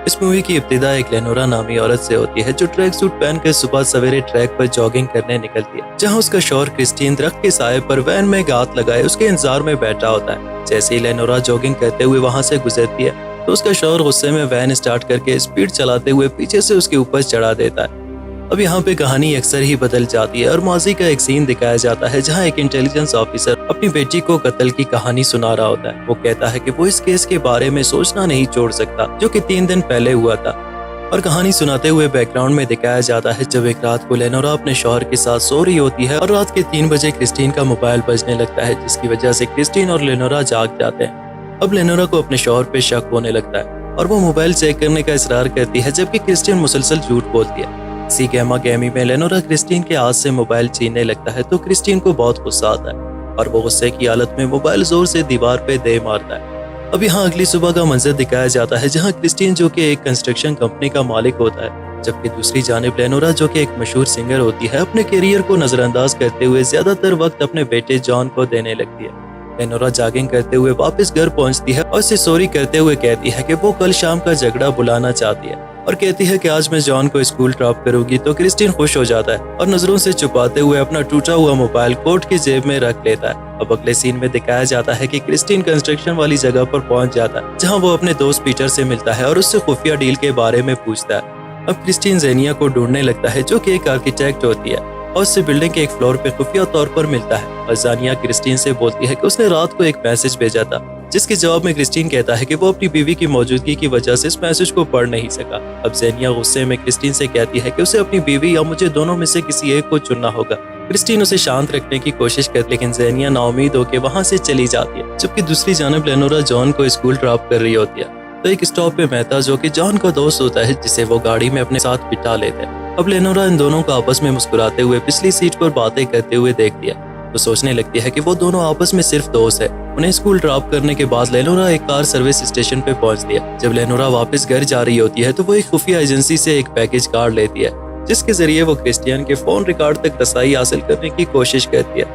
इस मूवी की इब्तिदा एक लेनोरा नामी औरत से होती है जो ट्रैक सूट पहन कर सुबह सवेरे ट्रैक पर जॉगिंग करने निकलती है, जहां उसका शौहर क्रिस्टीन दरख्त के साए पर वैन में गात लगाए उसके इंतजार में बैठा होता है। जैसे ही लेनोरा जॉगिंग करते हुए वहां से गुजरती है तो उसका शौहर गुस्से में वैन स्टार्ट करके स्पीड चलाते हुए पीछे से उसके ऊपर चढ़ा देता है। अब यहाँ पे कहानी अक्सर ही बदल जाती है और माजी का एक सीन दिखाया जाता है जहाँ एक इंटेलिजेंस ऑफिसर अपनी बेटी को कत्ल की कहानी सुना रहा होता है। वो कहता है कि वो इस केस के बारे में सोचना नहीं छोड़ सकता जो कि 3 दिन पहले हुआ था। और कहानी सुनाते हुए बैकग्राउंड में दिखाया जाता है जब एक रात को लेनोरा अपने शौहर के साथ सो रही होती है और रात के 3 बजे क्रिस्टीन का मोबाइल बजने लगता है, जिसकी वजह से क्रिस्टीन और लेनोरा जाग जाते हैं। अब लेनोरा को अपने शौहर पे शक होने लगता है और वो मोबाइल चेक करने का इसरार करती है, जबकि क्रिस्टीन मुसलसल झूठ बोलती है। इसी गहमा गहमी में लेनोरा क्रिस्टीन के हाथ से मोबाइल छीनने लगता है तो क्रिस्टीन को बहुत गुस्सा आता है और वो गुस्से की हालत में मोबाइल जोर से दीवार पे दे मारता है। अब यहाँ अगली सुबह का मंजर दिखाया जाता है जहाँ क्रिस्टीन जो कि एक कंस्ट्रक्शन कंपनी का मालिक होता है, जबकि दूसरी जानिब लेनोरा जो कि एक मशहूर सिंगर होती है अपने करियर को नजरअंदाज करते हुए ज्यादातर वक्त अपने बेटे जॉन को देने लगती है। लेनोरा जॉगिंग करते हुए वापस घर पहुंचती है और उसे सॉरी करते हुए कहती है कि वो कल शाम का झगड़ा बुलाना चाहती है और कहती है कि आज मैं जॉन को स्कूल ड्रॉप करूंगी। तो क्रिस्टीन खुश हो जाता है और नजरों से छुपाते हुए अपना टूटा हुआ मोबाइल कोट की जेब में रख लेता है। अब अगले सीन में दिखाया जाता है कि क्रिस्टीन कंस्ट्रक्शन वाली जगह पर पहुंच जाता है जहां वो अपने दोस्त पीटर से मिलता है और उससे खुफिया डील के बारे में पूछता है। अब क्रिस्टीन ज़ेनिया को ढूंढने लगता है जो कि एक आर्किटेक्ट होती है और उससे बिल्डिंग के एक फ्लोर पे खुफिया तौर पर मिलता है और ज़ेनिया क्रिस्टीन से बोलती है कि उसने रात को एक मैसेज भेजा था, जिसके जवाब में क्रिस्टीन कहता है कि वो अपनी बीवी की मौजूदगी की वजह से इस मैसेज को पढ़ नहीं सका। अब ज़ेनिया गुस्से में क्रिस्टीन से कहती है कि उसे अपनी बीवी या मुझे दोनों में से किसी एक को चुनना होगा। क्रिस्टीन उसे शांत रखने की कोशिश करती है लेकिन ज़ेनिया नाउमीद होकर वहां से चली जाती है, जबकि दूसरी जानब लेनोरा जॉन को स्कूल ड्रॉप कर रही होती है। तो एक स्टॉप पे मेहता जो कि जॉन का दोस्त होता है जिसे वो गाड़ी में अपने साथ बिठा लेते हैं। अब लेनोरा इन दोनों को आपस में मुस्कुराते हुए पिछली सीट पर बातें करते हुए देखती है तो सोचने लगती है कि वो दोनों आपस में सिर्फ दोस्त है। उन्हें स्कूल ड्रॉप करने के बाद लेनोरा एक कार सर्विस स्टेशन पे पहुंचती है। जब लेनोरा वापस घर जा रही होती है तो वो एक खुफिया एजेंसी से एक पैकेज कार्ड लेती है जिसके जरिए वो क्रिस्टीन के फोन रिकॉर्ड तक रसाई हासिल करने की कोशिश करती है।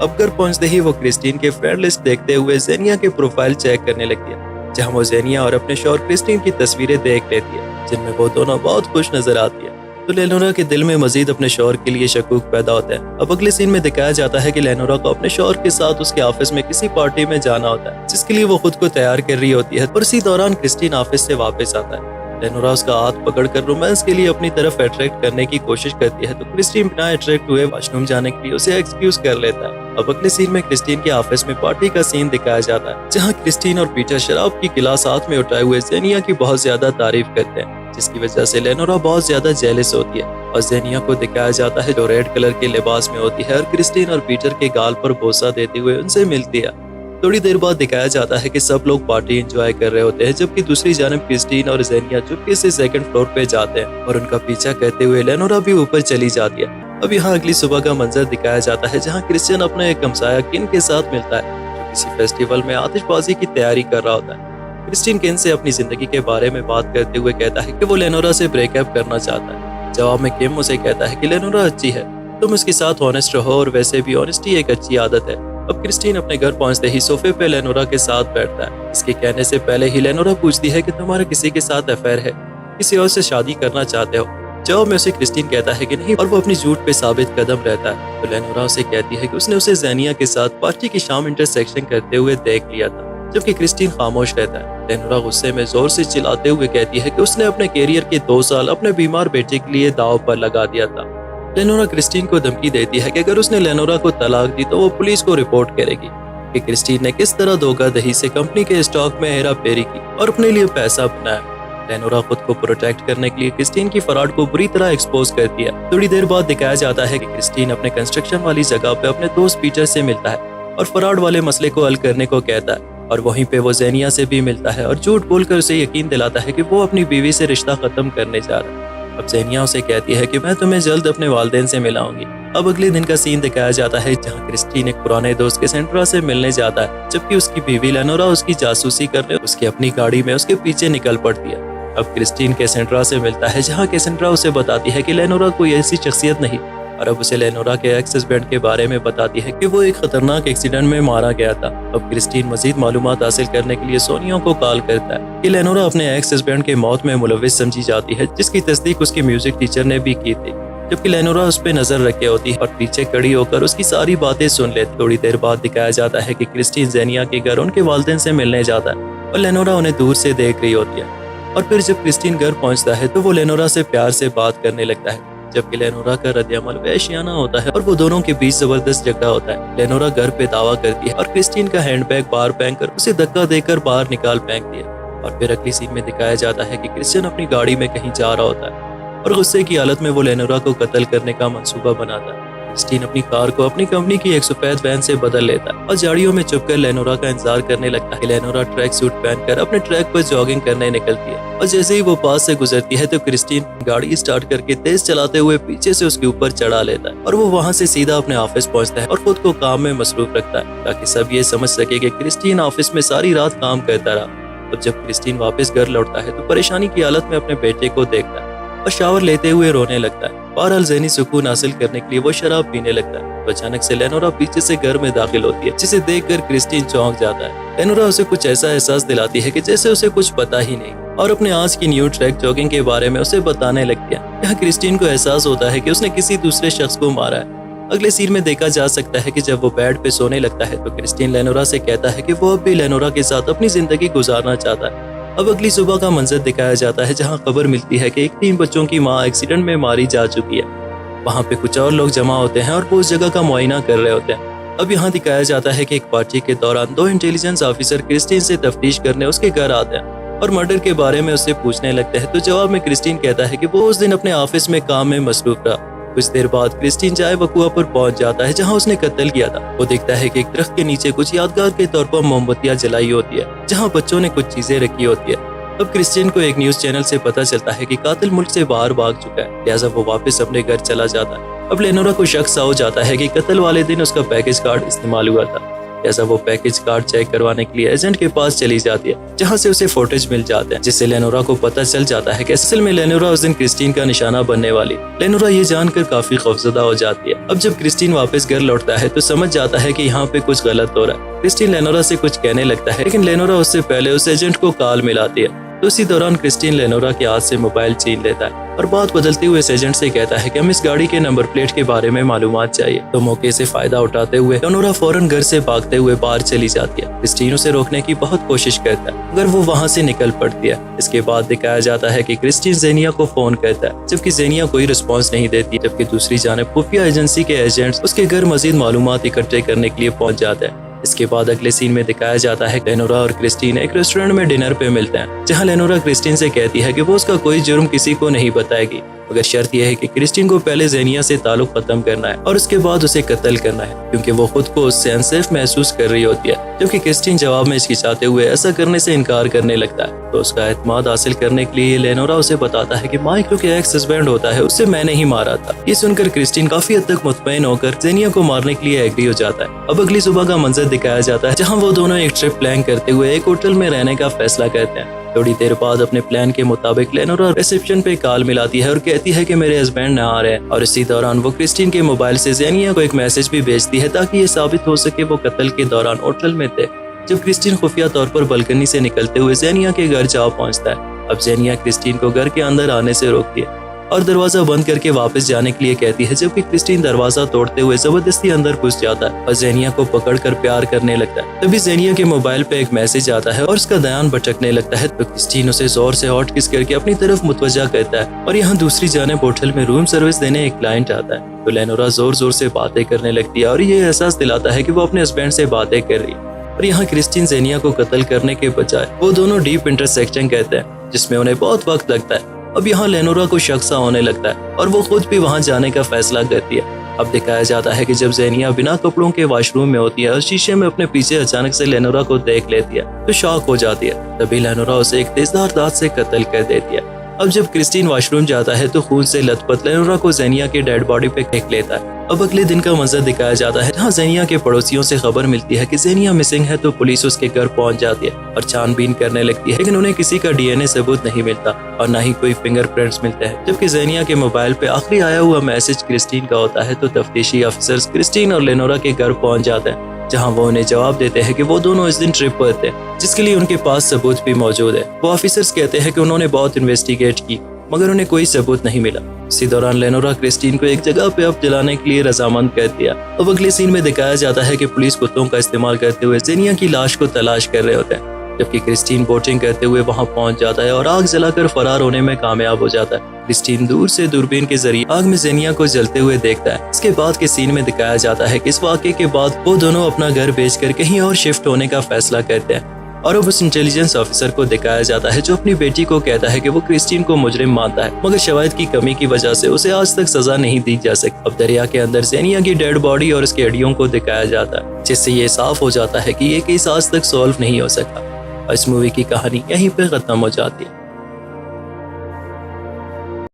अब घर पहुंचते ही वो क्रिस्टीन के फ्रेंड लिस्ट देखते हुए ज़ेनिया के प्रोफाइल चेक करने लगती है, जहां वो ज़ेनिया और अपने शौहर क्रिस्टीन की तस्वीरें देख लेती है जिनमें वो दोनों बहुत खुश नजर आती है। तो लेनोरा के दिल में मजीद अपने शौहर के लिए शकूक पैदा होता है। अब अगले सीन में दिखाया जाता है कि लेनोरा को अपने शौहर के साथ उसके ऑफिस में किसी पार्टी में जाना होता है जिसके लिए वो खुद को तैयार कर रही होती है और इसी दौरान क्रिस्टीन ऑफिस से वापस आता है। लेनोरा उसका हाथ पकड़कर रोमांस के लिए अपनी तरफ अट्रैक्ट करने की कोशिश करती है तो क्रिस्टीन बिना अट्रैक्ट हुए वॉशरूम जाने के लिए उसे एक्सक्यूज कर लेता है। अब अगले सीन में क्रिस्टीन के ऑफिस में पार्टी का सीन दिखाया जाता है जहां क्रिस्टीन और पीटर शराब की गिलास हाथ में उठाए हुए ज़ेनिया की बहुत ज्यादा तारीफ करते हैं, जिसकी वजह से लेनोरा बहुत ज्यादा जेलस होती है और ज़ेनिया को दिखाया जाता है जो रेड कलर के लिबास में होती है और क्रिस्टीन और पीटर के गाल पर बोसा देते हुए उनसे मिलती है। थोड़ी देर बाद दिखाया जाता है कि सब लोग पार्टी एंजॉय कर रहे होते हैं, जबकि दूसरी जानब क्रिस्टीन और ज़ेनिया चुपके से सेकंड फ्लोर पे जाते हैं और उनका पीछा करते हुए लेनोरा भी ऊपर चली जाती है। अब यहाँ अगली सुबह का मंजर दिखाया जाता है जहाँ क्रिस्टीन अपने एक हमसाया किन के साथ मिलता है जो किसी फेस्टिवल में आतिशबाजी की तैयारी कर रहा होता है। क्रिस्टीन किन से अपनी जिंदगी के बारे में बात करते हुए कहता है कि वो लेनोरा से ब्रेकअप करना चाहता है। जवाब में किम उसे कहता है कि लेनोरा अच्छी है, तुम उसके साथ ऑनेस्ट रहो और वैसे भी ऑनेस्टी एक अच्छी आदत है। अब क्रिस्टीन अपने घर पहुंचते ही सोफे पे लेनोरा के साथ बैठता है। इसके कहने से पहले ही लेनोरा पूछती है कि तुम्हारा किसी के साथ अफेयर है, किसी और से शादी करना चाहते हो। जवाब में उसे क्रिस्टीन कहता है कि नहीं और वो अपनी झूठ पे साबित कदम रहता है। तो लेनोरा उसे कहती है कि उसने उसे ज़ेनिया के साथ पार्टी की शाम इंटरसेक्शन करते हुए देख लिया था, जबकि क्रिस्टीन खामोश रहता है। लेनोरा गुस्से में जोर से चिल्लाते हुए कहती है कि उसने अपने कैरियर के 2 साल अपने बीमार बेटे के लिए दांव पर लगा दिया था। लेनोरा क्रिस्टीन को धमकी देती है कि अगर उसने लेनोरा को तलाक दी तो वो पुलिस को रिपोर्ट करेगी कि क्रिस्टीन ने किस तरह धोखाधड़ी से कंपनी के स्टॉक में हेरा फेरी की और अपने लिए पैसा बनाया। लेनोरा खुद को प्रोटेक्ट करने के लिए क्रिस्टीन की फराड को बुरी तरह एक्सपोज करती है। थोड़ी देर बाद दिखाया जाता है कि क्रिस्टीन अपने कंस्ट्रक्शन वाली जगह पे अपने दोस्त पीटर से मिलता है और फराड वाले मसले को हल करने को कहता है और वहीं पे वो ज़ेनिया से भी मिलता है और झूठ बोलकर उसे यकीन दिलाता है कि वो अपनी बीवी से रिश्ता खत्म करने जा रहा है। अब ज़ेनिया उसे कहती है कि मैं तुम्हें जल्द अपने वालिदैन से मिलाऊंगी। अब अगले दिन का सीन दिखाया जाता है जहाँ क्रिस्टीन एक पुराने दोस्त कैसेंड्रा से मिलने जाता है, जबकि उसकी बीवी लेनोरा उसकी जासूसी करने उसकी अपनी गाड़ी में उसके पीछे निकल पड़ती है। अब क्रिस्टीन कैसेंड्रा से मिलता है जहाँ कैसेंड्रा उसे बताती है कि लेनोरा कोई ऐसी शख्सियत नहीं और अब उसे लेनोरा के एक्स हस्बैंड के बारे में बताती है कि वो एक खतरनाक एक्सीडेंट में मारा गया था। अब क्रिस्टीन मजीद मालूमात हासिल करने के लिए सोनिया को कॉल करता है कि लेनोरा अपने एक्स हस्बैंड के मौत में मुलविस समझी जाती है, जिसकी तस्दीक उसकी म्यूजिक टीचर ने भी की थी। जबकि लेनोरा उस पर नजर रखे होती है और पीछे खड़ी होकर उसकी सारी बातें सुन लेती। थोड़ी देर बाद दिखाया जाता है कि क्रिस्टीन ज़ेनिया के घर उनके वालिदैन से मिलने जाता है और लेनोरा उन्हें दूर से देख रही होती है। और फिर जब क्रिस्टीन घर पहुंचता है तो वो लेनोरा से प्यार से बात करने लगता है, जबकि लेनोरा का रद्द-ए-अमल वहशियाना होता है और वो दोनों के बीच जबरदस्त झगड़ा होता है। लेनोरा घर पे दावा करती है और क्रिस्टीन का हैंडबैग बाहर फेंक कर उसे धक्का देकर बाहर निकाल फेंकती है। और फिर अगली सीन में दिखाया जाता है कि क्रिस्टीन अपनी गाड़ी में कहीं जा रहा होता है और गुस्से की हालत में वो लेनोरा को कत्ल करने का मंसूबा बनाता है। क्रिस्टीन अपनी कार को अपनी कंपनी की एक सफेद वैन से बदल लेता है और झाड़ियों में छुपकर लेनोरा का इंतजार करने लगता है। लेनोरा ट्रैक सूट पहनकर अपने ट्रैक पर जॉगिंग करने निकलती है और जैसे ही वो पास से गुजरती है तो क्रिस्टीन गाड़ी स्टार्ट करके तेज चलाते हुए पीछे से उसके ऊपर चढ़ा लेता है और वो वहाँ से सीधा अपने ऑफिस पहुँचता है और खुद को काम में मसरूफ रखता है ताकि सब ये समझ सके कि क्रिस्टीन ऑफिस में सारी रात काम करता रहा। और जब क्रिस्टीन वापस घर लौटता है तो परेशानी की हालत में अपने बेटे को देखता है और शावर लेते हुए रोने लगता है। बहरहाल ज़हनी सुकून हासिल करने के लिए वो शराब पीने लगता है तो अचानक से लेनोरा पीछे से घर में दाखिल होती है, जिसे देखकर क्रिस्टीन चौंक जाता है। लेनोरा उसे कुछ ऐसा एहसास दिलाती है कि जैसे उसे कुछ पता ही नहीं और अपने आज की न्यू ट्रैक जॉगिंग के बारे में उसे बताने लगती है। यहाँ क्रिस्टीन को एहसास होता है कि उसने किसी दूसरे शख्स को मारा है। अगले सीन में देखा जा सकता है कि जब वो बेड पे सोने लगता है तो क्रिस्टीन लेनोरा से कहता है कि वो अब भी लेनोरा के साथ अपनी जिंदगी गुजारना चाहता है। अब अगली सुबह का मंजर दिखाया जाता है जहां खबर मिलती है कि एक 3 बच्चों की मां एक्सीडेंट में मारी जा चुकी है। वहां पे कुछ और लोग जमा होते हैं और वो उस जगह का मुआयना कर रहे होते हैं। अब यहाँ दिखाया जाता है कि एक पार्टी के दौरान 2 इंटेलिजेंस ऑफिसर क्रिस्टीन से तफ्तीश करने उसके घर आते हैं और मर्डर के बारे में उससे पूछने लगते हैं। तो जवाब में क्रिस्टीन कहता है कि वो उस दिन अपने ऑफिस में काम में मसरूफ रहा। कुछ देर बाद क्रिस्टीन चाय वकुआ पर पहुंच जाता है जहां उसने कत्ल किया था। वो देखता है कि एक दरख्त के नीचे कुछ यादगार के तौर पर मोमबत्तियां जलाई होती है जहां बच्चों ने कुछ चीजें रखी होती है। अब क्रिस्टीन को एक न्यूज चैनल से पता चलता है कि कातिल मुल्क से बाहर भाग चुका है, लिहाजा वो वापस अपने घर चला जाता है। अब लेनोरा को शक सा हो जाता है कि कत्ल वाले दिन उसका पैकेज कार्ड इस्तेमाल हुआ था, लिहाजा वो पैकेज कार्ड चेक करवाने के लिए एजेंट के पास चली जाती है जहां से उसे फुटेज मिल जाते हैं, जिससे लेनोरा को पता चल जाता है कि असल में लेनोरा उस दिन क्रिस्टीन का निशाना बनने वाली। लेनोरा ये जानकर काफी खौफजदा हो जाती है। अब जब क्रिस्टीन वापस घर लौटता है तो समझ जाता है कि यहाँ पे कुछ गलत हो रहा है। क्रिस्टीन लेनोरा से कुछ कहने लगता है लेकिन लेनोरा उससे पहले उस एजेंट को कॉल मिलाती है। तो उसी दौरान क्रिस्टीन लेनोरा के हाथ से मोबाइल छीन लेता है और बात बदलते हुए इस एजेंट से कहता है कि हम इस गाड़ी के नंबर प्लेट के बारे में मालूमात चाहिए। तो मौके से फायदा उठाते हुए लेनोरा फौरन घर से भागते हुए बाहर चली जाती है। क्रिस्टीन उसे रोकने की बहुत कोशिश करता है मगर वो वहाँ से निकल पड़ती है। इसके बाद दिखाया जाता है कि क्रिस्टीन ज़ेनिया को फोन करता है, जबकि ज़ेनिया कोई रिस्पॉन्स नहीं देती। जबकि दूसरी जानिब खुफिया एजेंसी के एजेंट्स उसके घर मजीद मालूमात इकट्ठे करने के लिए पहुंच जाते हैं। इसके बाद अगले सीन में दिखाया जाता है लेनोरा और क्रिस्टीन एक रेस्टोरेंट में डिनर पे मिलते हैं, जहां लेनोरा क्रिस्टीन से कहती है कि वो उसका कोई जुर्म किसी को नहीं बताएगी, मगर शर्त यह है कि क्रिस्टीन को पहले ज़ेनिया से ताल्लुक खत्म करना है और उसके बाद उसे कत्ल करना है, क्योंकि वो खुद को उससे अनसेफ महसूस कर रही होती है। जबकि क्रिस्टीन जवाब में हिचकिचाते हुए ऐसा करने से इनकार करने लगता है। तो उसका एतमाद हासिल करने के लिए लेनोरा उसे बताता है कि माइक जो कि एक्स हस्बैंड होता है उससे मैंने ही मारा था। ये सुनकर क्रिस्टीन काफी हद तक मुतमईन होकर ज़ेनिया को मारने के लिए एग्री हो जाता है। अब अगली सुबह का मंजर दिखाया जाता है जहाँ वो दोनों एक ट्रिप प्लान करते हुए एक होटल में रहने का फैसला करते हैं। थोड़ी देर बाद अपने प्लान के मुताबिक लेनोरा रिसेप्शन पे कॉल मिलाती है और कहती है कि मेरे हस्बैंड न आ रहे हैं। और इसी दौरान वो क्रिस्टीन के मोबाइल से ज़ेनिया को एक मैसेज भी भेजती है ताकि ये साबित हो सके वो कत्ल के दौरान होटल में थे। जब क्रिस्टीन खुफिया तौर पर बालकनी से निकलते हुए ज़ेनिया के घर जा पहुंचता है। अब ज़ेनिया क्रिस्टीन को घर के अंदर आने से रोकती है और दरवाजा बंद करके वापस जाने के लिए कहती है, जबकि क्रिस्टीन दरवाजा तोड़ते हुए जबरदस्ती अंदर घुस जाता है और ज़ेनिया को पकड़कर प्यार करने लगता है। तभी ज़ेनिया के मोबाइल पे एक मैसेज आता है और उसका ध्यान भटकने लगता है। तो क्रिस्टीन उसे जोर से हॉट किस करके अपनी तरफ मुतवज्जा करता है और यहाँ दूसरी जानिब होटल में रूम सर्विस देने एक क्लाइंट आता है। तो लेनोरा जोर जोर से बातें करने लगती है और ये एहसास दिलाता है कि वो अपने हस्बैंड से बातें कर रही है। और यहाँ क्रिस्टीन ज़ेनिया को कत्ल करने के बजाय वो दोनों डीप इंटरसेक्शन कहते हैं, जिसमें उन्हें बहुत वक्त लगता है। अब यहाँ लेनोरा को शक सा होने लगता है और वो खुद भी वहाँ जाने का फैसला करती है। अब दिखाया जाता है कि जब ज़ेनिया बिना कपड़ों के वॉशरूम में होती है और शीशे में अपने पीछे अचानक से लेनोरा को देख लेती है तो शॉक हो जाती है। तभी लेनोरा उसे एक तेजधार दांत से कत्ल कर देती है। अब जब क्रिस्टीन वॉशरूम जाता है तो खून से लथपथ लेनोरा को ज़ेनिया के डेड बॉडी पे फेंक लेता है। अब अगले दिन का मंजर दिखाया जाता है जहाँ ज़ेनिया के पड़ोसियों से खबर मिलती है कि ज़ेनिया मिसिंग है, तो पुलिस उसके घर पहुंच जाती है और छानबीन करने लगती है, लेकिन उन्हें किसी का डीएनए सबूत नहीं मिलता और न ही कोई फिंगरप्रिंट्स मिलते हैं। जबकि ज़ेनिया के मोबाइल पे आखिरी आया हुआ मैसेज क्रिस्टीन का होता है, तो तफ्तीशी अफसर्स क्रिस्टीन और लेनोरा के घर पहुंच जाते हैं, जहां वो उन्हें जवाब देते हैं कि वो दोनों इस दिन ट्रिप पर थे, जिसके लिए उनके पास सबूत भी मौजूद है। वो ऑफिसर्स कहते हैं कि उन्होंने बहुत इन्वेस्टिगेट की मगर उन्हें कोई सबूत नहीं मिला। इसी दौरान लेनोरा क्रिस्टीन को एक जगह पे अब जलाने के लिए रजामंद कर दिया। अब अगले सीन में दिखाया जाता है कि पुलिस कुत्तों का इस्तेमाल करते हुए ज़ेनिया की लाश को तलाश कर रहे होते हैं, जबकि क्रिस्टीन बोटिंग करते हुए वहां पहुंच जाता है और आग जलाकर फरार होने में कामयाब हो जाता है। क्रिस्टीन दूर से दूरबीन के जरिए आग में ज़ेनिया को जलते हुए देखता है। इसके बाद के सीन में दिखाया जाता है कि इस वाक़े के बाद वो दोनों अपना घर बेचकर कहीं और शिफ्ट होने का फैसला करते हैं और अब उस इंटेलिजेंस ऑफिसर को दिखाया जाता है जो अपनी बेटी को कहता है कि वो क्रिस्टीन को मुजरिम मानता है, मगर शवाहिद की कमी की वजह से उसे आज तक सजा नहीं दी जा सकी। अब दरिया के अंदर ज़ेनिया की डेड बॉडी और उसके हड्डियों को दिखाया जाता है, जिससे ये साफ हो जाता है कि ये केस आज तक सॉल्व नहीं हो सका। और इस मूवी की कहानी यहीं पे खत्म हो जाती है।